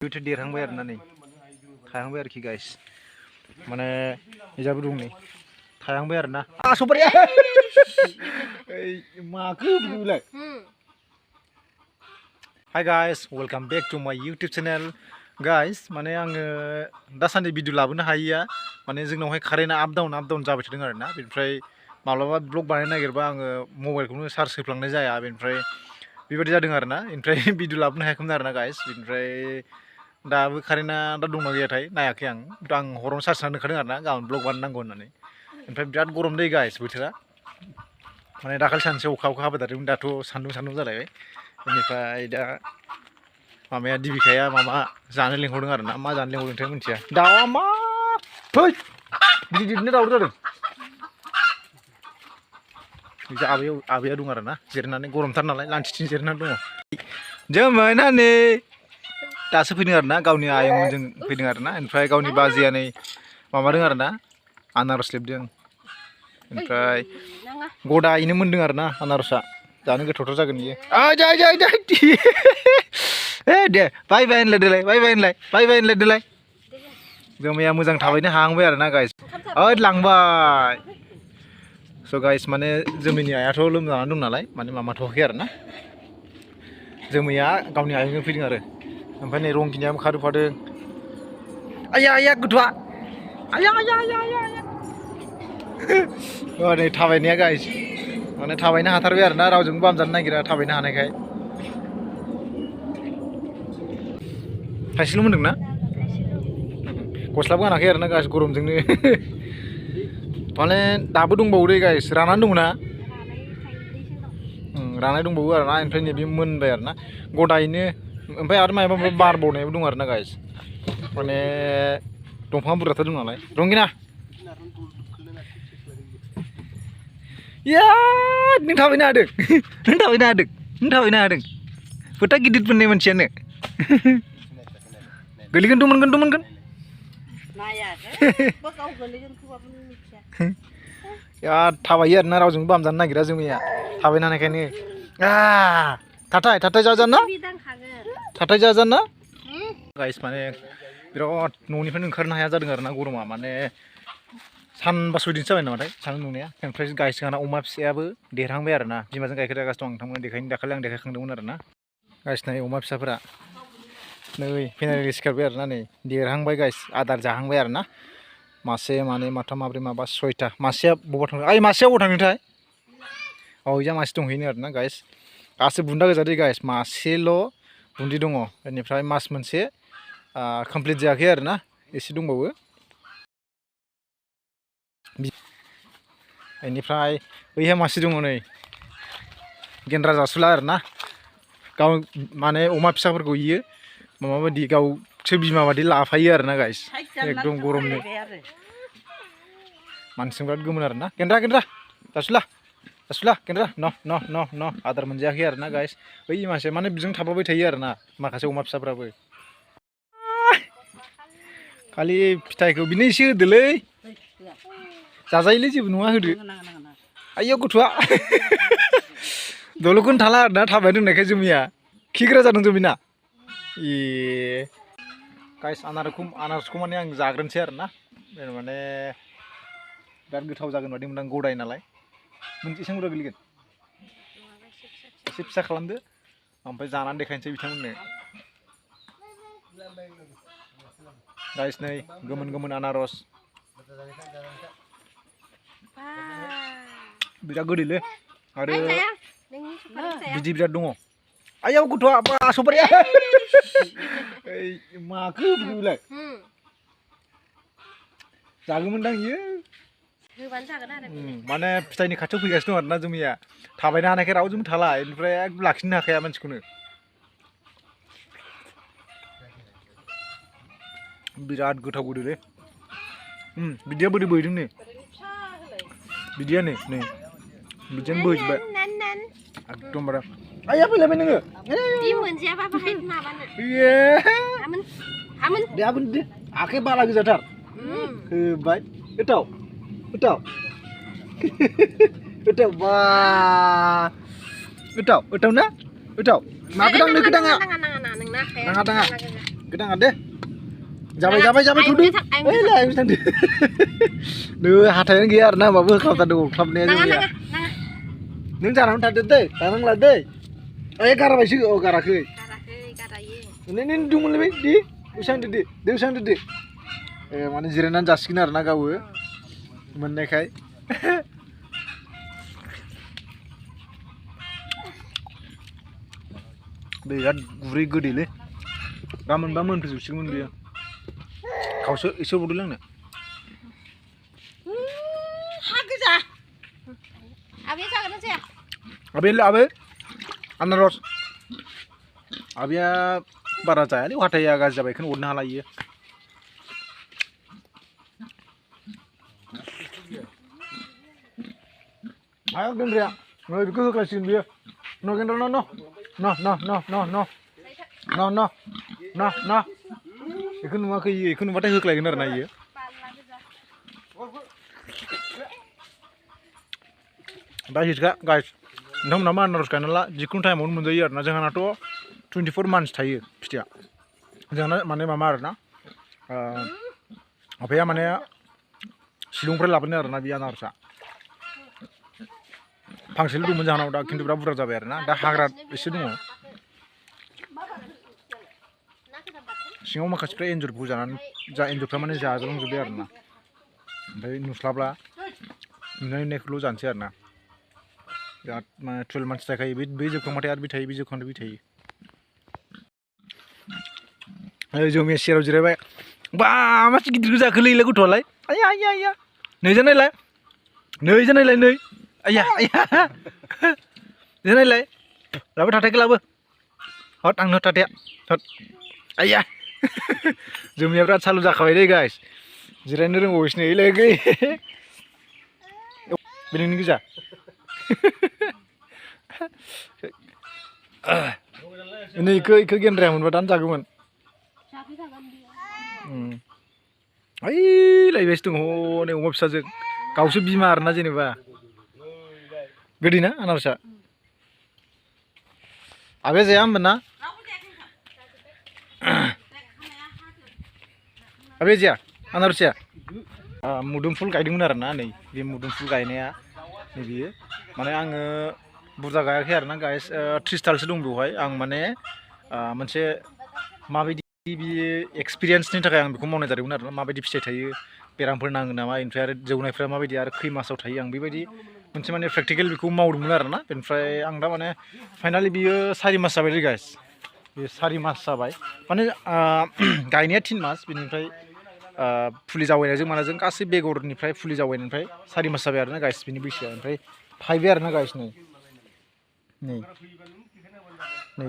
Itu dirangbai arna nih, thayangbai arki guys. Mana ijabu dong nih, thayangbai arna. Ah super ya. Maku bulak. Hi guys, welcome back to my YouTube channel. Guys, माने आङो दासान्दि video लाबोनो हायिया माने जोंनावहाय कारेन्टआ आप down जाबाय थादों आरोना बेनिफ्राय माब्लाबा ब्लग बानायनो नागिरबा आङो मबाइलखौनो चार्ज होफ्लांनाय जाया बेनिफ्राय बेबायदि जादों आरोना बेनिफ्राय भिडिअ लाबोनो हायाखैमोन आरोना गाइस बेनिफ्राय दाबो कारेन्टआ दा दंना गैयाथाय नायाखै आं हरावनो चार्ज होनानै दोनखादों आरोना गाबोन ब्लग बानायनांगौ होननानै ओमफ्राय बिराद गरम दै गाइस बोथोरा माने दाखालि सानसे अखा हाबाय थादोंमोन दाथ' सान्दुं जालायबाय बेनिफ्राय दा मामाया दिबिखाया मामा जानो लेंहरदों आरोना मा जानो लेंहरदोंथाय मिथिया दाउआ मा फै गिदिरनो दाउर जादों आबैया दं आरोना जिरायनानै गरमथार नालाय लान्थिथिं जिरायनानै दङ जोमोनानै दासो फैदों आरोना गावनि आयंमोनजों फैदों आरोना ओमफ्राय गावनि बाजैया नै माबादों आरोना आनारस लेबदों ओमफ्राय गदायैनो मोनदों आरोना आनारसआ जानो गोथावथार जागोन बियो दे बाय बाय होनलाय देलाय जोमैया मोजां थाबायनो हाहांबाय आरोना गाइस लांबाय स' गाइस माने जोमैनि आइयाथ' लोमजानानै दं नालाय माने मामा थ'वाखै आरोना जोमैया गावनि आयंजों फैदों आरो ओमफ्राय नै रंगिनायाबो खारफादों आया गथ'आ आया नै थाबायनाया गाइस माने थाबायनो हाथारबाय आरोना रावजोंबो बामजानो नागिरा थाबायनो हानायखाय थाइसेल' मोनदों ना गस्लाबो गानाखै आरोना गाइस गरमजोंनो माने दाबो दंबावो दै गाइस रानानै दङ ना रानाय दंबावो आरोना ओमफ्राय नैबे मोनबाय आरोना गदायैनो ओमफ्राय आरो माबा बार बावनायबो दं आरोना गाइस माने दंफाङा बुरजाथार दं नालाय रंगिना नों थाबायनो हादों फोथा गिदिर फोननाय मानसियानो गोलैगोनथ' मोनगोन थाबायो आरोना रावजोंबो बामजानो नागिरा जोमैया थाबायनो हानायखायनो थाथाय जाजान ना गाइस माने बिराद न'निफ्रायनो ओंखारनो हाया जादों आरोना गरमा माने सानबा सयदिनसो जाबाय नामाथाय सान्दुं दुंनाया ओमफ्राय गाइस जोंहाना अमा फिसायाबो देरहांबाय आरोना बिमाजों गाइखेर जागासिनो दं नोंथांमोन दाखालि आं देखायखांदोंमोन आरोना गाइस नै अमा फिसाफोरा नै फेनारि सिखारबाय आरोना नै देरहांबाय गाइस आदार जाहांबाय आरोना मासे मानै माथाम माब्रै माबा सयथा मासेया बबाव थांदों मासेया बबाव थांदोंथाय इजा मासे दंहैनो आरोना गाइस गासै बुन्दा गोजा दै गाइस मासेल' बुन्दि दङ बेनिफ्राय मास मोनसे कमप्लिट जायाखै आरोना एसे दंबावो बेनिफ्राय बैहा मासे दङ नै गेन्द्रा जासुला आरोना गाव माने अमा फिसाफोरखौ इयो माबा बायदि गावसो बिमा बायदि लाफायो आरोना गाइस एकदम गरमनो मानसिजों बिराद गोमोन आरोना गेन्द्रा जासुला गेन्द्रा न आदार मोनजायाखै आरोना गाइस बै मासे माने बिजों थाफाबाय थायो आरोना माखासे अमा फिसाफ्राबो खालि फिथाइखौ बिनो एसे होदोलै जाजायोलै जेबो नङा होदो आइयो गथ'आ दल'खौनो थाला आरोना थाबायनो रोंनायखाय जोमैया खिग्रा जादों जोमैना गाइस आनारसखौ माने आं जाग्रोनोसै आरोना माने बिराद गोथाव जागोन बादि मोनदां गदाय नालाय मोनसे एसे बुरजा गोलैगोन एसे फिसा खालामदो ओमफ्राय जानानै देखायनोसै बिथांमोननो गाइस नै गोमोन आनारस बिराद गोदैलै आरो बिदि बिराद दङ आयाव गथ'आ सफारिया माखो बिलाय जागौमोनदां इयो माने फिथाइनि खाथियाव फैगासिनो दं आरोना जोमैया थाबायनो हानायखाय रावजोंबो थाला बेनिफ्राय लाखिनो हाखाया मानसिखौनो बिराद गोथाव गोदैलै बिदिया बोरै बोहैदों नै बिदिया नै बिदियानो बोहैजोब्बाय एकदमबारे आइया फैलायबाय नोङो दे आखाइ बाला गोजाथार होबाय गोथाव बा गोथाव ना गोथाव माखौ दांनो नाङा Gedang ada. Jabai tuh. Lah bisa deh. Duh, hataynya giar nah babu kau tadu klubnya aja ya. Nung jarang tadu deh, jarang lah deh. Ayo gara basi, oh gara ke. Ini dungul lebih di, usang di, usang di. Mana jiranan jaskin arna kau, mana kai. Biar gurih gede le. Gaman tuh sih dia. Kau isu bodoh lang na. Hagiza. Abi sa kana siya. Abi. Anaros. Abi ya bara jaya ni watai ya gas jabai kan urna hala iya. Ayo gendria. Mau ikut kelasin dia. No gendro no. Ikut mau ke iya, ikut mau teh lagi nar na iya. Dah juga guys. Nama anaros kan lah. Jikun time mun munjai arna jangan ato 24 months thayo fitia. Jangan mana mama arna. Apa ya mana silung per lapne arna biya narsa. Pangsil dulu jangan udah kintu berapa berat jabai arna. Dah hagrat isi dulu. Singo makas pre enjur bujanan. Enjur mana jalan juga arna. Tapi nuslabla. Ini neklu jangan sih arna. Ya, 12 months tak aja, biju kau mati arbi thai, biju kau arbi thai. Ayo jom ya share aja, bah, masih gitu juga keli lagu tolai. Ayah. Nejan lai. Ayah. Nejan lai. Lalu tadi ke labu. Hot angno tadi. Hot. Ayah. Jom ya berat selalu jaga deh guys. Jiran orang voice nih lagi. Bening ni juga. Ini ke genre mun badan jagoan. Ai lai wes tuh ho ne umap saja. Kau su bimar na jeneba. Gede na anarsa. Abe jam bana. Abe ja anarsa. Mudumful gaiding arna nei. Bi mudumful gainaya nei biye. Mane आङो बुरजा गायाखै आरोना guys 30 दालसो दं बेवहाय आं माने मोनसे माबायदि बि एक्सपिरियेन्सनि थाखाय आं बेखौ मावनाय जादोंमोन आरोना माबायदि फिथाइ थायो बेरामफोर नाङो नामा ओमफ्राय आरो जौनायफ्रा माबायदि आरो खै मासाव थायो आं बेबायदि मोनसे माने प्रेक्टिकेल बेखौ मावदोंमोन आरोना बेनिफ्राय आं दा माने फाइनाली बियो 4 मास जाबाय गाइस बे 4 मास जाबाय माने गायनाया 3 मास बेनिफ्राय फुलि जावैनायजों मानाजों गासै बेगरनिफ्राय फुलि जावैनायनिफ्राय 4 मास जाबाय आरोना गाइस बिनि बैसोआ ओमफ्राय थाइबाय आरोना गाइस नै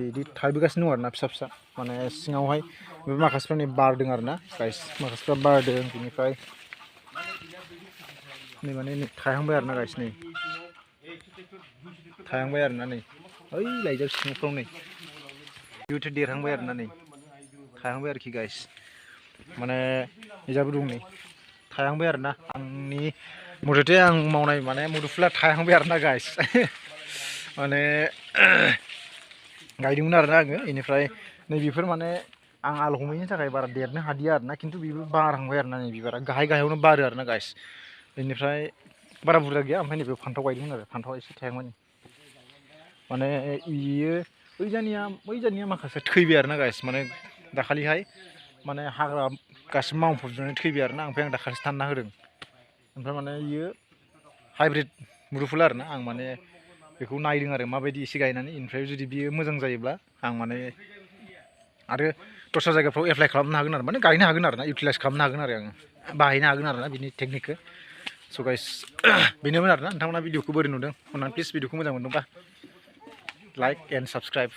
इदि थाइबोगासिनो दं आरोना फिसा माने सिङावहाय बे माखासेफ्रा नै बारदों आरोना गाइस माखासेफ्रा बारदों बिनिफ्राय नै माने थायहांबाय आरोना गाइस नै थायहांबाय आरोना नै ओइ लाइजाब सिङावफ्राव नै इउथे देरहांबाय आरोना नै थायहांबाय आरोखि गाइस माने इजाबो दं नै थायहांबाय आरोना आंनि मथथे आं मावनाय माने मुदुफुला थायहांबाय आरोना गाइस माने गायदोंमोन आरोना आङो इनिफ्राय नै बेफोर माने आं आल हमैनि थाखाय बारा देरनो हादिया आरोना खिन्थु बेबो बारहांबाय आरोना नै बिबारा गाहायावनो बारो आरोना गाइस बेनिफ्राय बारा बुरजा गैया ओमफ्राय नैबे फान्थाव गायदोंमोन आरो फान्थावा एसे थायहांबाय माने इयो बैजानिया माखासे थैबाय आरोना गाइस माने दाखालिहाय माने हाग्रा गासिबो मावफबजोबनानै थैबाय आरोना ओमफ्राय आं दाखालिसो दानना होदों ओमफ्राय माने इयो हाइब्रिद मुदुफुल आरोना आं माने बेखौ नायदों आरो माबायदि एसे गायनानै ओमफ्राय जुदि बियो मोजां जायोब्ला आं माने आरो दस्रा जायगाफ्राव एप्लाइ खालामनो हागोन आरो माने गायनो हागोन आरोना इउटिलाइज खालामनो हागोन आरो आङो बाहायनो हागोन आरोना बिनि टेकनिकखौ स' गाइस बेनोमोन आरोना नोंथांमोना भिडिअखौ बोरै नुदों अननानै प्लिज भिडिअखौ मोजां मोनदोंबा लाइक एन्ड साबस्क्राइब